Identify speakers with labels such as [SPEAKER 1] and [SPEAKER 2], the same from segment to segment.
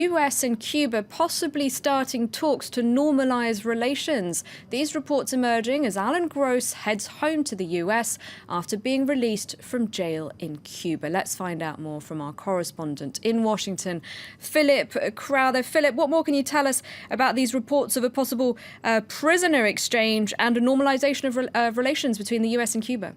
[SPEAKER 1] US and Cuba possibly starting talks to normalize relations. These reports emerging as Alan Gross heads home to the US after being released from jail in Cuba. Let's find out more from our correspondent in Washington, Philip Crowther. Philip, what more can you tell us about these reports of a possible prisoner exchange and a normalization of relations between the US and Cuba?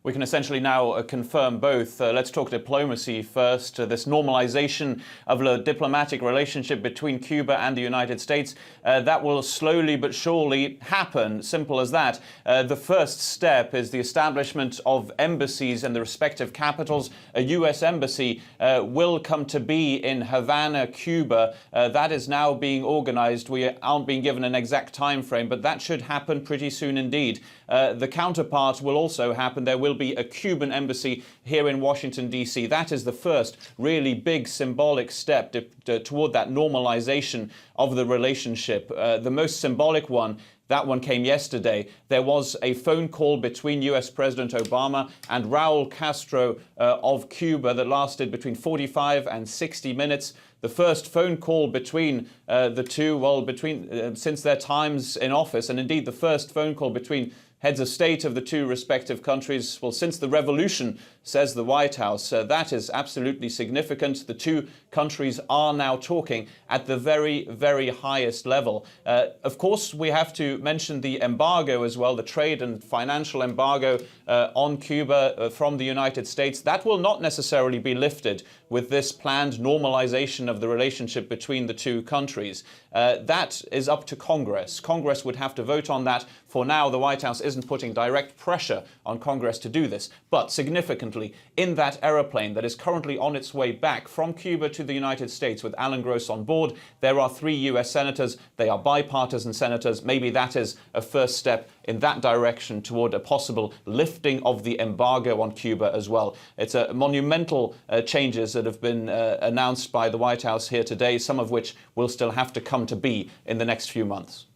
[SPEAKER 2] We can essentially now confirm both. Let's talk diplomacy first. This normalization of the diplomatic relationship between Cuba and the United States, that will slowly but surely happen. Simple as that. The first step is the establishment of embassies in the respective capitals. A U.S. embassy will come to be in Havana, Cuba. That is now being organized. We aren't being given an exact time frame, but that should happen pretty soon indeed. The counterpart will also happen. There will be a Cuban embassy here in Washington, D.C. That is the first really big symbolic step toward that normalization of the relationship. The most symbolic one, that one came yesterday. There was a phone call between US President Obama and Raul Castro of Cuba that lasted between 45 and 60 minutes. The first phone call between the two, since their times in office, and indeed the first phone call between heads of state of the two respective countries, well, since the revolution, says the White House. That is absolutely significant. The two countries are now talking at the very, very highest level. Of course, we have to mention the embargo as well, the trade and financial embargo on Cuba from the United States. That will not necessarily be lifted with this planned normalization of the relationship between the two countries. That is up to Congress. Congress would have to vote on that. For now, the White House isn't putting direct pressure on Congress to do this. But significantly, in that aeroplane that is currently on its way back from Cuba to the United States with Alan Gross on board, there are 3 US senators. They are bipartisan senators. Maybe that is a first step in that direction toward a possible lifting of the embargo on Cuba as well. It's a monumental changes that have been announced by the White House here today, some of which will still have to come to be in the next few months.